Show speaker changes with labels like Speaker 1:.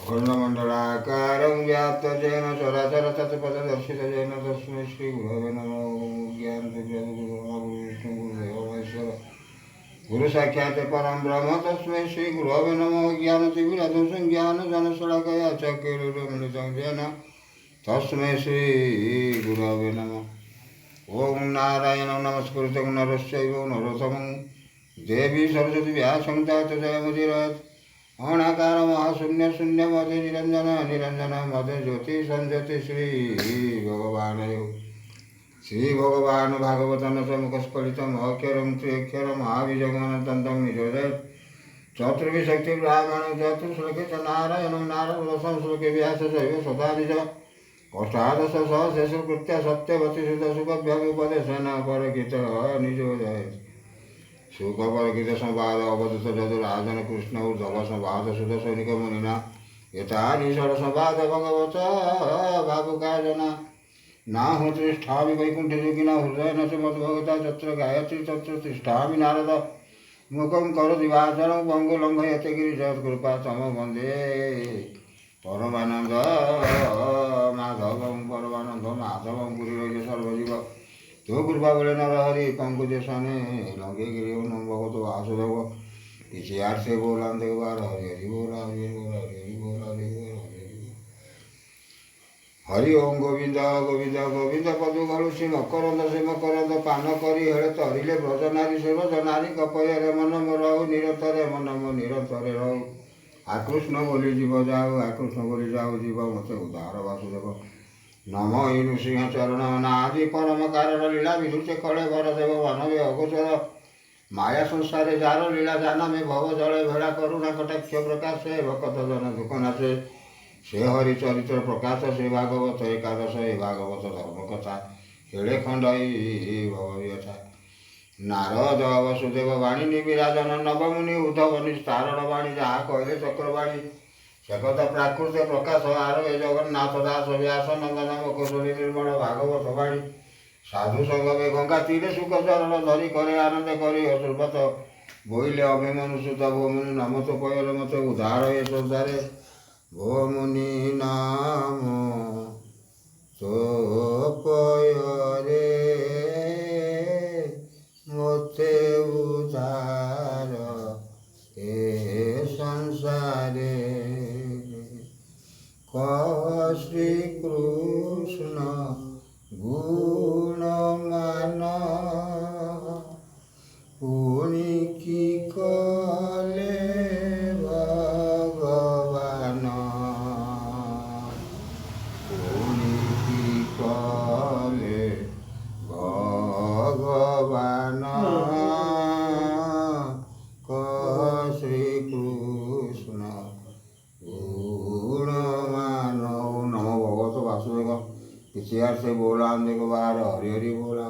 Speaker 1: वर्णमण्डलाकारं व्याप्तजेन चराचरतत्पददर्शितजेन तस्मै श्रीगुरवे नमो। ज्ञानतिमिरविष्णुगुरुदेवो गुरु साक्षात् परं ब्रह्म तस्मै श्रीगुरवे नमो। ज्ञानतिमिरविष्णुं ज्ञानजनशलाकया चक्षुरुन्मिलितं येन तस्मै श्रीगुरवे नमः। ओं नारायणं नमस्कृतं नरश्चैव नरोत्तमं देवी सरस्वती व्यासं ततो जयमुदीरयेत्। अनाकार महाशून्य शून्य मते निरंजन निरंजन मते ज्योति संज्योति श्री भगवान भागवतन मुखस्फलितम अक्षरम त्रिक्षरम महाविजगमनतंत्रम निरोधयत्। चतुर्विशक्ति ब्राह्मण चतुर्श्लोके च नारायण नारद श्लोके व्यास शैव सदानिज अष्टादश सहस्रकृत्य सत्यवती सुखभ्युपदेशन परकित निजोदय सुखपरकित संवाद अवधूत जदुराजन कृष्ण उद्धव संवाद सुध सैनिक मुनिना यथानि षड्संवाद भगवत भावुकाजना नाहु तिष्ठामि वैकुंठे योगिना हृदय न च मद्भगता तत्र गायत्री तत्र तिष्ठामि नारद मुखं करोति वाचालं पङ्गुं लङ्घयते गिरिजत्कृपा तमं वन्दे परमानंद माधवं गुरुरैले सर्वजीव तो कृपा बोले नरहरि पंकुजेशने लंके गिरि नम भगवत वासुदेव किसी आर से बोला देवार हरि हरि बोला हरि बोला हरि बोला हरि बोला हरि ओम गोविंद गोविंद गोविंद पदु गलु से मकरंद पान करी हेले तरिले ब्रज नारी से ब्रज नारी कपये मन रहु निरंतर मन मो निरंतर रहु आकृष्ण बोली जीव जाऊ आकृष्ण बोली जाऊ जीव मत उदार वासुदेव नम ईनु सिंह चरण नादि परम कारण लीला विधुचे कले वरदेव वनवे अगोचर माया संसारे जार लीला जान में भव जले भेड़ा करुणा कटाक्ष प्रकाश भक्त जन दुख नाचे से हरि चरित्र प्रकाश से भागवत एकादश भागवत धर्म कथा हेले खंडई भवयथा नारद वसुदेव वाणी निविराजन नवमुनि उद्धव निस्तारण वाणी जहाँ कहले चक्रवाणी सकत प्राकृत प्रकाश आरवे जगन्नाथ दास व्यास नंदन मुकुशरी निर्मल भागवत वाणी साधु संग में गंगा तीरे सुख चरण धरी करे आनंद करी अश्रुपत बोले अभिमनु सुत भोमुनि नम तो पयल मत उदार ये संसारे भोमुनि नाम तो पयरे मोते उदार ए संसारे श्री कृष्ण गुणमान पुनि की कले भगवान पुनि की कले भगवान श्री कृष्ण किसी से बोला देखो बाहर हरि हरि बोला